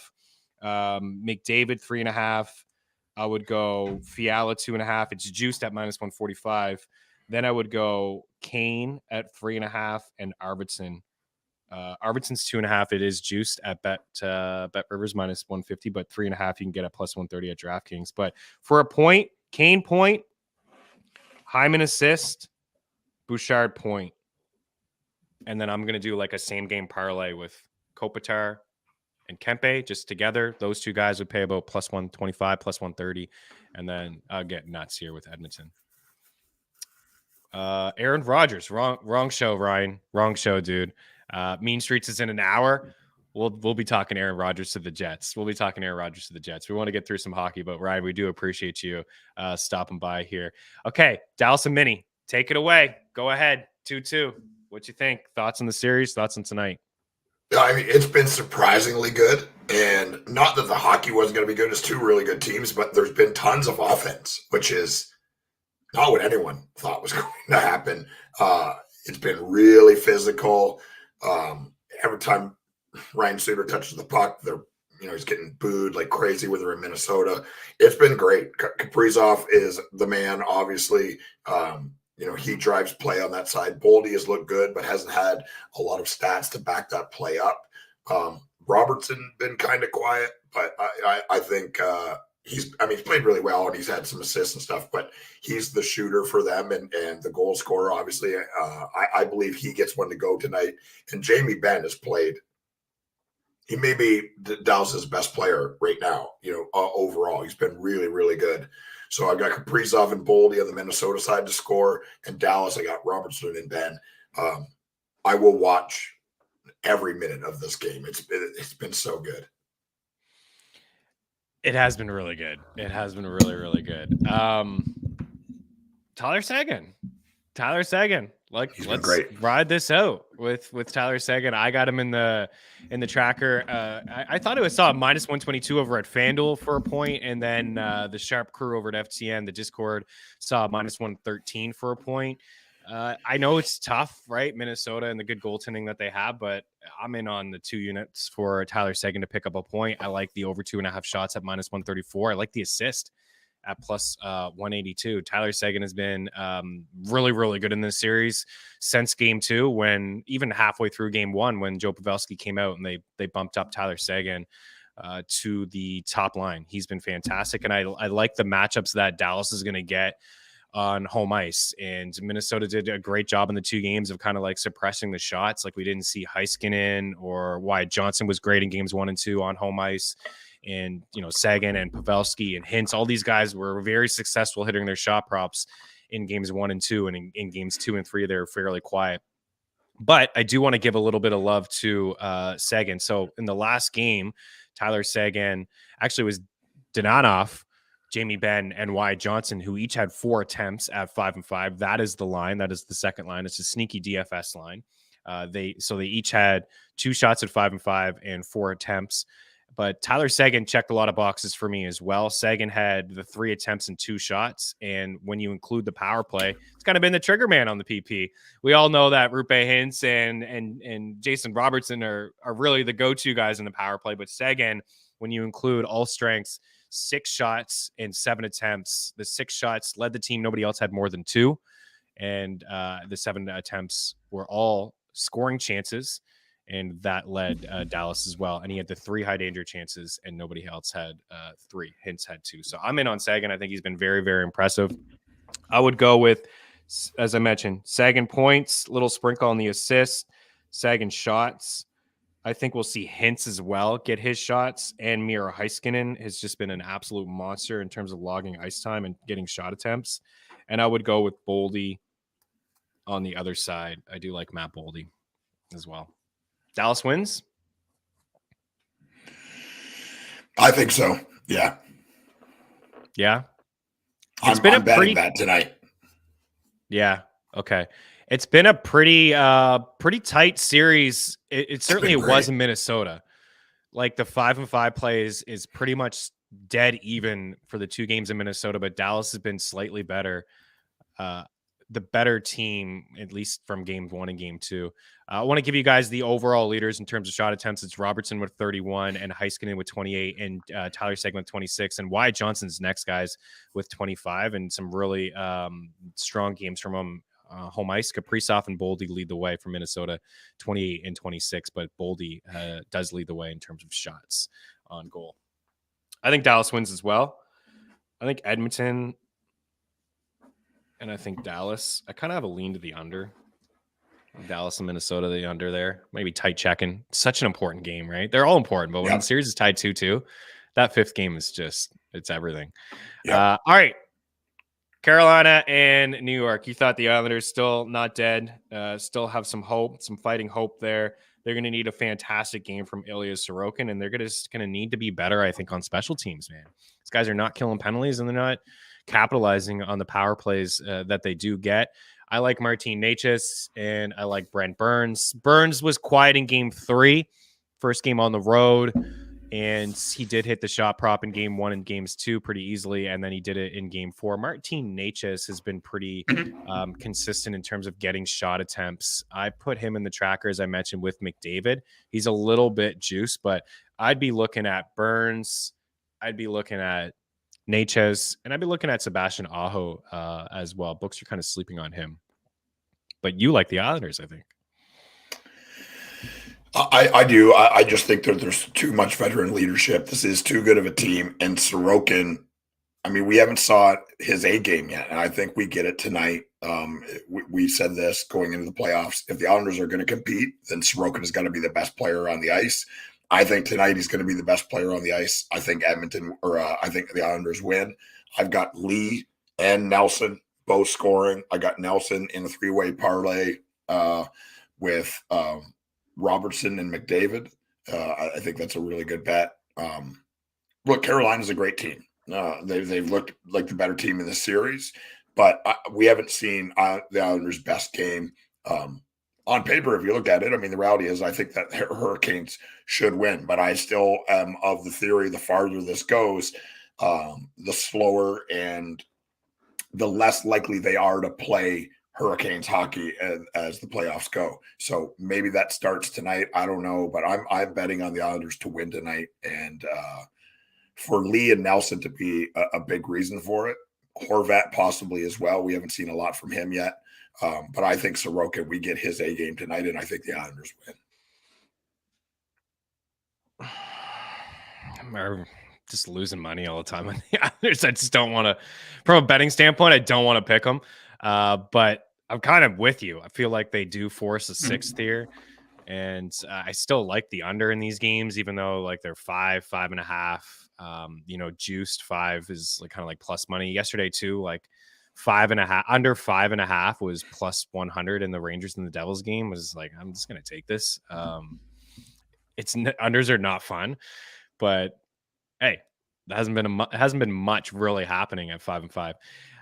Speaker 1: McDavid 3.5. I would go Fiala 2.5. It's juiced at minus 145. Then I would go Kane at 3.5 and Arvidsson. Arvidsson's 2.5. It is juiced at Bet Rivers minus 150, but 3.5 you can get at plus 130 at DraftKings. But for a point, Kane point, Hyman assist, Bouchard point. And then I'm going to do like a same game parlay with Kopitar and Kempe just together. Those two guys would pay about plus 125, plus 130. And then I'll get nuts here with Edmonton. Aaron Rodgers, wrong show, Ryan. Wrong show, dude. Mean Streets is in an hour. We'll be talking Aaron Rodgers to the Jets. We want to get through some hockey, but Ryan, we do appreciate you stopping by here. Okay, Dallas and Minnie, take it away. Go ahead, 2-2. What you think? Thoughts on the series? Thoughts on tonight?
Speaker 2: I mean, it's been surprisingly good, and not that the hockey wasn't going to be good. It's two really good teams, but there's been tons of offense, which is not what anyone thought was going to happen. It's been really physical. Every time Ryan Suter touches the puck, he's getting booed like crazy when they're in Minnesota. It's been great. Kaprizov is the man, obviously. He drives play on that side. Boldy has looked good, but hasn't had a lot of stats to back that play up. Robertson been kind of quiet, but I think he's played really well, and he's had some assists and stuff, but he's the shooter for them and the goal scorer, obviously. I believe he gets one to go tonight. And Jamie Benn has played. He may be Dallas's best player right now, overall. He's been really, really good. So I've got Kaprizov and Boldy on the Minnesota side to score, and Dallas, I got Robertson and Ben. I will watch every minute of this game. It's been so good.
Speaker 1: It has been really good. It has been really, really good. Tyler Seguin. Let's ride this out with Tyler Seguin. I got him in the tracker. I thought it was saw minus 122 over at FanDuel for a point, and then the Sharp crew over at FTN, the Discord, saw minus 113 for a point. I know it's tough, right? Minnesota and the good goaltending that they have, but I'm in on the 2 units for Tyler Seguin to pick up a point. I like the over 2.5 shots at minus 134. I like the assist at plus 182. Tyler Seguin has been really, really good in this series since game 2, when even halfway through game 1, when Joe Pavelski came out and they bumped up Tyler Seguin to the top line. He's been fantastic. And I like the matchups that Dallas is going to get on home ice. And Minnesota did a great job in the 2 games of kind of like suppressing the shots. Like we didn't see Heiskanen or Wyatt Johnson was great in games 1 and 2 on home ice. And, Sagan and Pavelski and Hintz, all these guys were very successful hitting their shot props in games 1 and 2. And in games 2 and 3, they were fairly quiet. But I do want to give a little bit of love to Sagan. So in the last game, Tyler Sagan actually was Dananov, Jamie Benn, and Wyatt Johnson, who each had 4 attempts at 5-5. That is the line. That is the second line. It's a sneaky DFS line. They each had 2 shots at 5-5 and 4 attempts. But Tyler Sagan checked a lot of boxes for me as well. Sagan had the 3 attempts and 2 shots. And when you include the power play, it's kind of been the trigger man on the PP. We all know that Rupe Hintz and Jason Robertson are really the go-to guys in the power play. But Sagan, when you include all strengths, 6 shots and 7 attempts, the 6 shots led the team. Nobody else had more than 2. And the 7 attempts were all scoring chances. And that led Dallas as well. And he had the 3 high danger chances, and nobody else had 3. Hintz had 2. So I'm in on Sagan. I think he's been very, very impressive. I would go with, as I mentioned, Sagan points, little sprinkle on the assist, Sagan shots. I think we'll see Hintz as well get his shots. And Miro Heiskanen has just been an absolute monster in terms of logging ice time and getting shot attempts. And I would go with Boldy on the other side. I do like Matt Boldy as well. Dallas wins?
Speaker 2: I think so. Yeah.
Speaker 1: Yeah.
Speaker 2: I'm betting that tonight.
Speaker 1: Yeah. Okay. It's been a pretty tight series. It certainly was in Minnesota. Like the 5-5 plays is pretty much dead even for the 2 games in Minnesota, but Dallas has been slightly better. The better team, at least from game 1 and game 2. I want to give you guys the overall leaders in terms of shot attempts. It's Robertson with 31 and Heiskanen with 28 and Tyler Sagan with 26. And Wyatt Johnson's next, guys, with 25 and some really strong games from him. Home ice, Kaprizov and Boldy lead the way from Minnesota, 28 and 26. But Boldy does lead the way in terms of shots on goal. I think Dallas wins as well. I think Edmonton and I think Dallas. I kind of have a lean to the under. Dallas and Minnesota, the under there. Maybe tight checking. Such an important game, right? They're all important, but when the series is tied 2-2, that 5th game is just, it's everything. All right. Carolina and New York. You thought the Islanders still not dead, still have some hope, some fighting hope there. They're going to need a fantastic game from Ilya Sorokin, and they're going to need to be better, I think, on special teams, man. These guys are not killing penalties, and they're not capitalizing on the power plays that they do get. I like Martin Necas, and I like Brent Burns. Burns was quiet in game 3, first game on the road, and he did hit the shot prop in game 1 and games 2 pretty easily, and then he did it in game 4. Martin Necas has been pretty consistent in terms of getting shot attempts. I put him in the tracker, as I mentioned, with McDavid. He's a little bit juiced, but I'd be looking at Burns. I'd be looking at Necas, and I'd be looking at Sebastian Aho as well. Books are kind of sleeping on him. But you like the Islanders, I think.
Speaker 2: I do. I just think that there's too much veteran leadership. This is too good of a team. And Sorokin, I mean, we haven't saw his A game yet. And I think we get it tonight. We said this going into the playoffs. If the Islanders are going to compete, then Sorokin is going to be the best player on the ice. I think tonight he's going to be the best player on the ice. I think I think the Islanders win. I've got Lee and Nelson both scoring. I got Nelson in a 3-way parlay with Robertson and McDavid. I think that's a really good bet. Look, Carolina's a great team. They've looked like the better team in the series, but we haven't seen the Islanders' best game. On paper, if you look at it, I mean, the reality is I think that Hurricanes should win, but I still am of the theory the farther this goes, the slower and the less likely they are to play Hurricanes hockey as the playoffs go. So maybe that starts tonight. I don't know, but I'm betting on the Islanders to win tonight, and for Lee and Nelson to be a big reason for it. Horvat possibly as well. We haven't seen a lot from him yet. But I think Sorokin, we get his A game tonight, and I think the Islanders win.
Speaker 1: just losing money all the time on the Islanders. I just don't want to, from a betting standpoint, I don't want to pick them. But I'm kind of with you. I feel like they do force a sixth here. And I still like the under in these games, even though like they're 5.5. Juiced 5 is like kind of like plus money. Yesterday too, like 5.5, under 5.5 was plus 100 in the Rangers and the Devils game. Was like, I'm just gonna take this. Unders are not fun, but hey, there hasn't been much really happening at 5-5.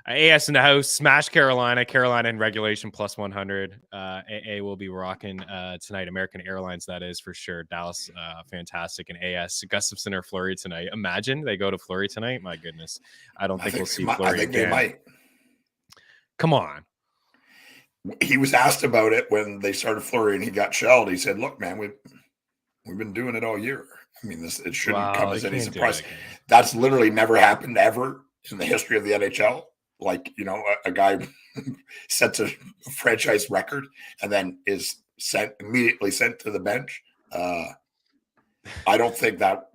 Speaker 1: AS in the house, smash Carolina in regulation plus 100. AA will be rocking tonight. American Airlines, that is for sure. Dallas, fantastic. And AS, Gustafson or Fleury tonight. Imagine they go to Fleury tonight. My goodness. I think we'll see Fleury.
Speaker 2: I think they might.
Speaker 1: Come on.
Speaker 2: He was asked about it when they started Fleury and he got shelled. He said, look, man, we've been doing it all year. I mean, it shouldn't come as any surprise. That's literally never happened ever in the history of the NHL. Like, a guy sets a franchise record and then is immediately sent to the bench. I don't think that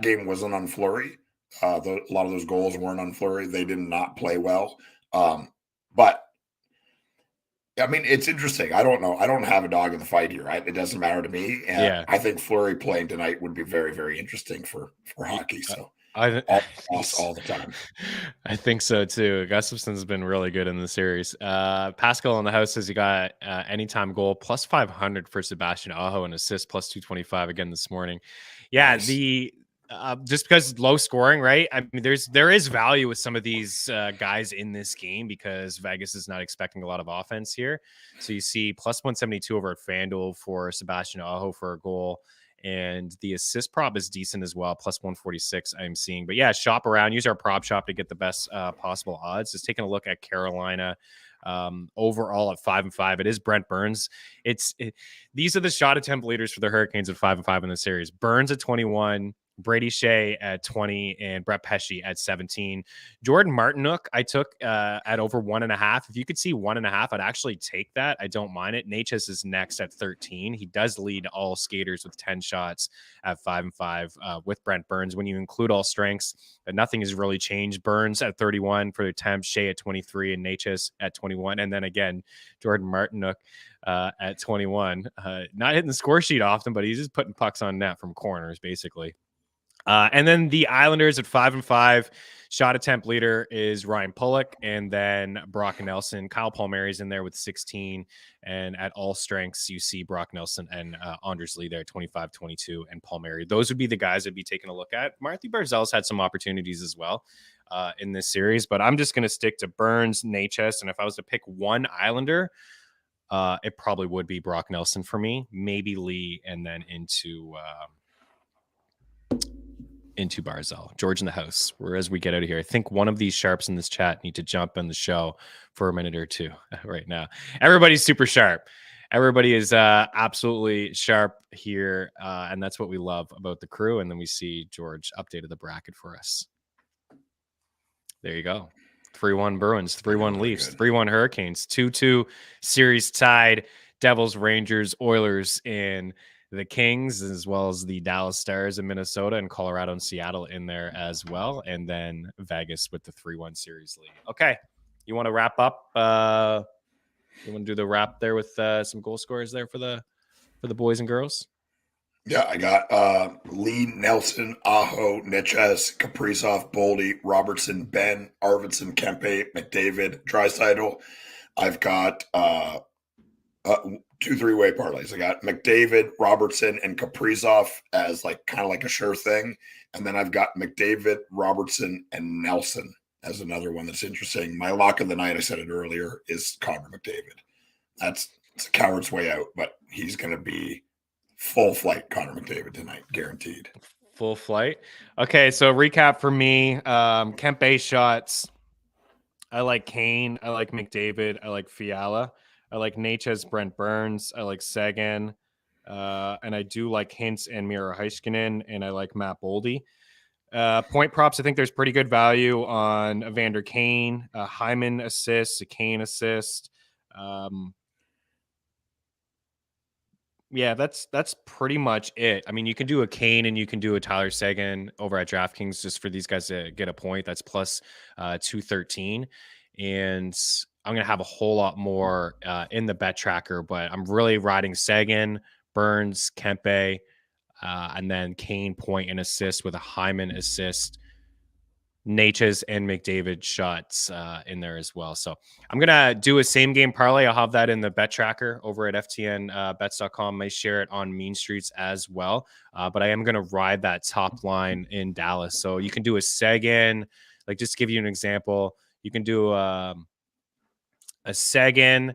Speaker 2: game wasn't on Fleury. A lot of those goals weren't on Fleury. They did not play well. But I mean, it's interesting. I don't know. I don't have a dog in the fight here. It doesn't matter to me. And I think Fleury playing tonight would be very, very interesting for hockey. So all the time.
Speaker 1: I think so too. Gustafson's been really good in the series. Pascal in the house says he got anytime goal plus 500 for Sebastian Aho and assist plus 225 again this morning. Yeah, nice. Just because low scoring, right? I mean, there is value with some of these guys in this game because Vegas is not expecting a lot of offense here. So you see plus 172 over at FanDuel for Sebastian Aho for a goal. And the assist prop is decent as well, plus 146 I'm seeing. But yeah, shop around, use our prop shop to get the best possible odds. Just taking a look at Carolina overall at 5-5. It is Brent Burns. These are the shot attempt leaders for the Hurricanes at 5-5 in the series. Burns at 21, Brady Shea at 20, and Brett Pesce at 17. Jordan Martinook, I took at over 1.5. If you could see 1.5, I'd actually take that. I don't mind it. Natchez is next at 13. He does lead all skaters with 10 shots at 5-5 with Brent Burns. When you include all strengths, nothing has really changed. Burns at 31 for the attempts, Shea at 23, and Natchez at 21. And then again, Jordan Martinook at 21. Not hitting the score sheet often, but he's just putting pucks on net from corners, basically. And then the Islanders at 5-5, shot attempt leader is Ryan Pulock, and then Brock Nelson. Kyle Palmieri's in there with 16, and at all strengths, you see Brock Nelson and Anders Lee there, 25, 22, and Palmieri. Those would be the guys I'd be taking a look at. Marty Barzal's had some opportunities as well in this series, but I'm just going to stick to Burns, Natchez, and if I was to pick one Islander, it probably would be Brock Nelson for me, maybe Lee, and then into Barzal. George in the house. Whereas we get out of here, I think one of these sharps in this chat need to jump on the show for a minute or two right now. Everybody's super sharp. Everybody is absolutely sharp here, and that's what we love about the crew. And then we see George updated the bracket for us. There you go. 3-1 Bruins, 3-1 Leafs, 3-1 Hurricanes, 2-2 series tied. Devils, Rangers, Oilers, and the Kings, as well as the Dallas Stars in Minnesota, and Colorado and Seattle in there as well. And then Vegas with the 3-1 series lead. Okay. You want to wrap up? You want to do the wrap there with some goal scorers there for the boys and girls?
Speaker 2: Yeah, I got Lee, Nelson, Aho, Natchez, Kaprizov, Boldy, Robertson, Ben, Arvidsson, Kempe, McDavid, Draisaitl. I've got 2 3-way parlays. I got McDavid, Robertson, and Kaprizov as kind of like a sure thing. And then I've got McDavid, Robertson, and Nelson as another one that's interesting. My lock of the night, I said it earlier, is Connor McDavid. It's a coward's way out, but he's going to be full flight Connor McDavid tonight, guaranteed.
Speaker 1: Full flight. Okay, so recap for me. Kempe shots. I like Kane. I like McDavid. I like Fiala. I like Natchez, Brent Burns. I like Sagan. And I do like Hintz and Miro Heiskanen. And I like Matt Boldy. Point props, I think there's pretty good value on Evander Kane. Hyman assist, a Kane assist. Yeah, that's pretty much it. I mean, you can do a Kane and you can do a Tyler Seguin over at DraftKings just for these guys to get a point. That's plus 213. And I'm going to have a whole lot more in the bet tracker, but I'm really riding Seguin, Burns, Kempe, and then Kane point and assist with a Hyman assist. Natchez and McDavid shots in there as well. So I'm going to do a same game parlay. I'll have that in the bet tracker over at FTN bets.com. I share it on Mean Streets as well. But I am going to ride that top line in Dallas. So you can do a Seguin, like just to give you an example, you can do a Seguin,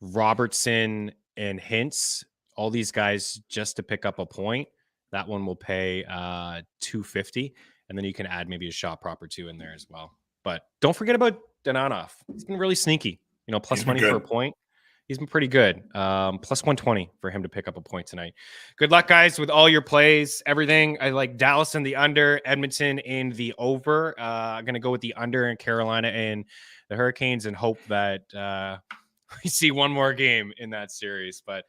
Speaker 1: Robertson, and Hintz, all these guys just to pick up a point. That one will pay $250. And then you can add maybe a shot prop or two in there as well. But don't forget about Dananov. He's been really sneaky. Plus money for a point. He's been pretty good. Plus 120 for him to pick up a point tonight. Good luck, guys, with all your plays, everything. I like Dallas in the under, Edmonton in the over. I'm going to go with the under in Carolina and the Hurricanes and hope that we see one more game in that series. But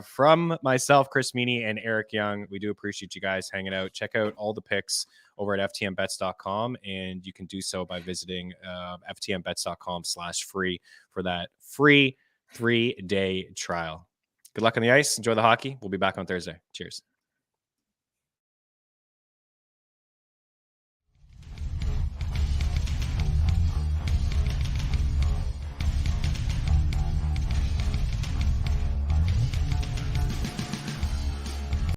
Speaker 1: from myself, Chris Meaney, and Eric Young, we do appreciate you guys hanging out. Check out all the picks over at ftnbets.com, and you can do so by visiting ftnbets.com/free for that free 3-day trial. Good luck on the ice. Enjoy the hockey. We'll be back on Thursday. Cheers.